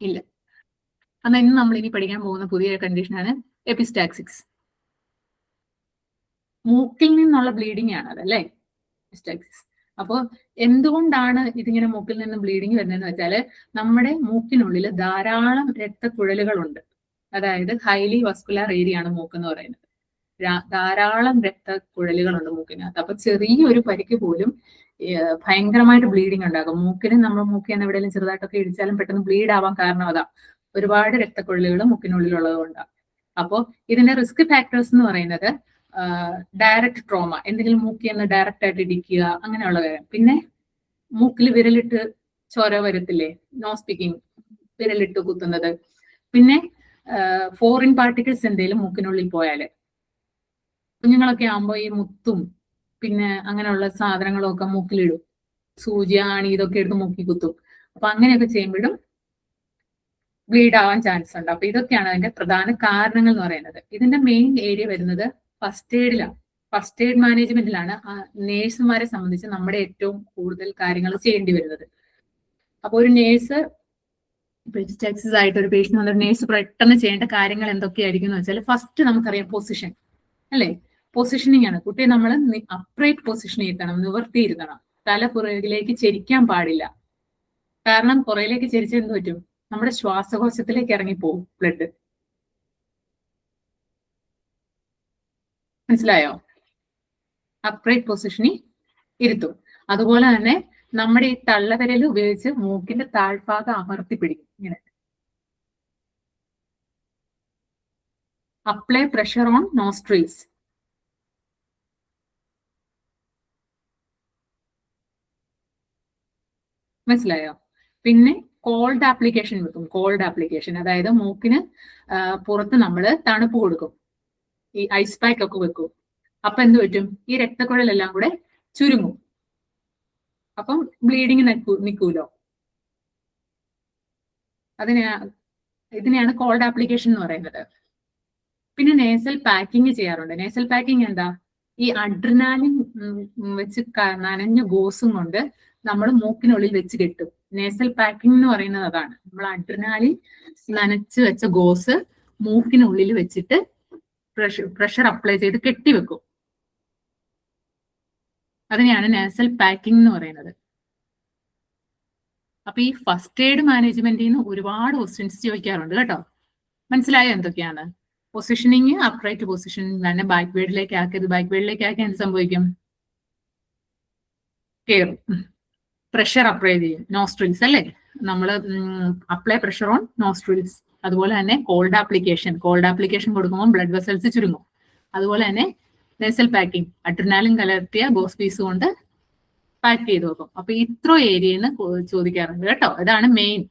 ഇല്ല. എന്നാൽ ഇന്ന് നമ്മൾ ഇനി പഠിക്കാൻ പോകുന്ന പുതിയ കണ്ടീഷനാണ് എപ്പിസ്റ്റാക്സിസ്. മൂക്കിൽ നിന്നുള്ള ബ്ലീഡിംഗ് ആണ് അതല്ലേ എപ്പിസ്റ്റാക്സിസ്. അപ്പോൾ എന്തുകൊണ്ടാണ് ഇതിങ്ങനെ മൂക്കിൽ നിന്ന് ബ്ലീഡിങ് വരുന്നതെന്ന് വെച്ചാൽ നമ്മുടെ മൂക്കിനുള്ളിൽ ധാരാളം രക്തക്കുഴലുകളുണ്ട്. അതായത് ഹൈലി വസ്കുലാർ ഏരിയ ആണ് മൂക്ക് എന്ന് പറയുന്നത്. ധാരാളം രക്തക്കുഴലുകളുണ്ട് മൂക്കിനകത്ത്. അപ്പൊ ചെറിയൊരു പരിക്ക് പോലും ഭയങ്കരമായിട്ട് ബ്ലീഡിങ് ഉണ്ടാകും. നമ്മൾ മൂക്കിൽ എവിടെയെങ്കിലും ചെറുതായിട്ടൊക്കെ ഇടിച്ചാലും പെട്ടെന്ന് ബ്ലീഡ് ആവാൻ കാരണം അതാ, ഒരുപാട് രക്തക്കുഴലുകൾ മൂക്കിനുള്ളിലുള്ളത് കൊണ്ടാണ്. അപ്പോൾ ഇതിന്റെ റിസ്ക് ഫാക്ടേഴ്സ് എന്ന് പറയുന്നത് ഡയറക്റ്റ് ട്രോമ, എന്തെങ്കിലും മൂക്കിൽ നിന്ന് ഡയറക്റ്റ് ആയിട്ട് ഇടിക്കുക, അങ്ങനെയുള്ള കാര്യം. പിന്നെ മൂക്കിൽ വിരലിട്ട് ചോര വരത്തില്ലേ, നോസ് പിക്കിങ്, വിരലിട്ട് കുത്തുന്നത്. പിന്നെ ഫോറിൻ പാർട്ടിക്കിൾസ് എന്തെങ്കിലും മൂക്കിനുള്ളിൽ പോയാല്, കുഞ്ഞുങ്ങളൊക്കെ ആകുമ്പോൾ ഈ മുത്തും പിന്നെ അങ്ങനെയുള്ള സാധനങ്ങളും ഒക്കെ മൂക്കിലിടും, സൂചി, ആണി, ഇതൊക്കെ എടുത്ത് മൂക്കി കുത്തും. അപ്പൊ അങ്ങനെയൊക്കെ ചെയ്യുമ്പോഴും ബ്ലീഡ് ആവാൻ ചാൻസ് ഉണ്ട്. അപ്പൊ ഇതൊക്കെയാണ് അതിന്റെ പ്രധാന കാരണങ്ങൾ എന്ന് പറയുന്നത്. ഇതിന്റെ മെയിൻ ഏരിയ വരുന്നത് ഫസ്റ്റ് എയ്ഡിലാണ്. ഫസ്റ്റ് എയ്ഡ് മാനേജ്മെന്റിലാണ് നേഴ്സുമാരെ സംബന്ധിച്ച് നമ്മുടെ ഏറ്റവും കൂടുതൽ കാര്യങ്ങൾ ചെയ്യേണ്ടി വരുന്നത്. അപ്പൊ ഒരു നേഴ്സ് എപ്പിസ്റ്റാക്സിസ് ആയിട്ട് ഒരു പേഷ്യന്റ് വന്ന നേഴ്സ് പെട്ടെന്ന് ചെയ്യേണ്ട കാര്യങ്ങൾ എന്തൊക്കെയായിരിക്കും എന്ന് വെച്ചാൽ, ഫസ്റ്റ് നമുക്കറിയാം പൊസിഷൻ അല്ലേ. പൊസിഷനിങ് ആണ്. കുട്ടിയെ നമ്മൾ അപ്രൈറ്റ് പൊസിഷൻ ഇരുത്തണം, നിവർത്തിയിരുത്തണം. തല പുറകിലേക്ക് ചെരിക്കാൻ പാടില്ല. കാരണം പുറകിലേക്ക് ചെരിച്ചാൽ എന്ത് പറ്റും, നമ്മുടെ ശ്വാസകോശത്തിലേക്ക് ഇറങ്ങിപ്പോകും ബ്ലഡ്. മനസ്സിലായോ? അപ്രൈറ്റ് പൊസിഷനിൽ ഇരുത്തും. അതുപോലെ തന്നെ നമ്മുടെ ഈ തള്ളവിരൽ ഉപയോഗിച്ച് മൂക്കിന്റെ താഴ്ഭാഗം അമർത്തി പിടിക്കും. ഇങ്ങനെ അപ്ലൈ പ്രഷർ ഓൺ നോസ്ട്രിൽസ്. മനസ്സിലായോ? പിന്നെ കോൾഡ് ആപ്ലിക്കേഷൻ വെക്കും. കോൾഡ് ആപ്ലിക്കേഷൻ അതായത് മൂക്കിന് പുറത്ത് നമ്മൾ തണുപ്പ് കൊടുക്കും, ഈ ഐസ് പാക്ക് ഒക്കെ വെക്കും. അപ്പൊ എന്ത് പറ്റും, ഈ രക്തക്കുഴലെല്ലാം കൂടെ ചുരുങ്ങും. അപ്പം ബ്ലീഡിങ് നിൽക്കൂലോ. ഇതിനെയാണ് കോൾഡ് ആപ്ലിക്കേഷൻ എന്ന് പറയുന്നത്. പിന്നെ നേസൽ പാക്കിങ് ചെയ്യാറുണ്ട്. നേസൽ പാക്കിങ് എന്താ, ഈ അഡ്രിനാലിൻ വെച്ച് നനഞ്ഞ ഗോസും കൊണ്ട് നമ്മൾ മൂക്കിനുള്ളിൽ വെച്ച് കെട്ടും. നേസൽ പാക്കിംഗ് എന്ന് പറയുന്നത് അതാണ്. നമ്മൾ അഡ്രിനാലിൻ നനച്ച് വെച്ച ഗോസ് മൂക്കിനുള്ളിൽ വെച്ചിട്ട് പ്രഷർ അപ്ലൈ ചെയ്ത് കെട്ടിവെക്കും. അതിനെയാണ് നേസൽ പാക്കിംഗ് എന്ന് പറയുന്നത്. അപ്പൊ ഈ ഫസ്റ്റ് എയ്ഡ് മാനേജ്മെന്റിൽ നിന്ന് ഒരുപാട് ക്വസ്റ്റ്യൻസ് ചോദിക്കാറുണ്ട് കേട്ടോ. മനസ്സിലായോ എന്തൊക്കെയാണ്? പൊസിഷനിങ്, അപ്രൈറ്റ് പൊസിഷൻ തന്നെ ബാക്ക് വേർഡിലേക്ക് ആക്കിയത്. ബാക്ക് വേർഡിലേക്ക് ആക്കി എന്ത് സംഭവിക്കും, കയറും. പ്രഷർ അപ്ലൈ ചെയ്യും, നോസ്ട്രിൽസ് അല്ലേ. നമ്മൾ അപ്ലൈ പ്രഷർ ഓൺ നോസ്ട്രിൽസ്. അതുപോലെ തന്നെ കോൾഡ് ആപ്ലിക്കേഷൻ കൊടുക്കുമ്പോൾ ബ്ലഡ് വെസൽസ് ചുരുങ്ങും. അതുപോലെ തന്നെ നേസൽ പാക്കിംഗ്, അഡ്രിനാലിൻ കലർത്തിയ ഗോസ് പീസ് കൊണ്ട് പാക്ക് ചെയ്ത് വെക്കും. അപ്പൊ ഇത്ര ഏരിയയിൽ നിന്ന് ചോദിക്കാറുണ്ട് കേട്ടോ. ഇതാണ് മെയിൻ.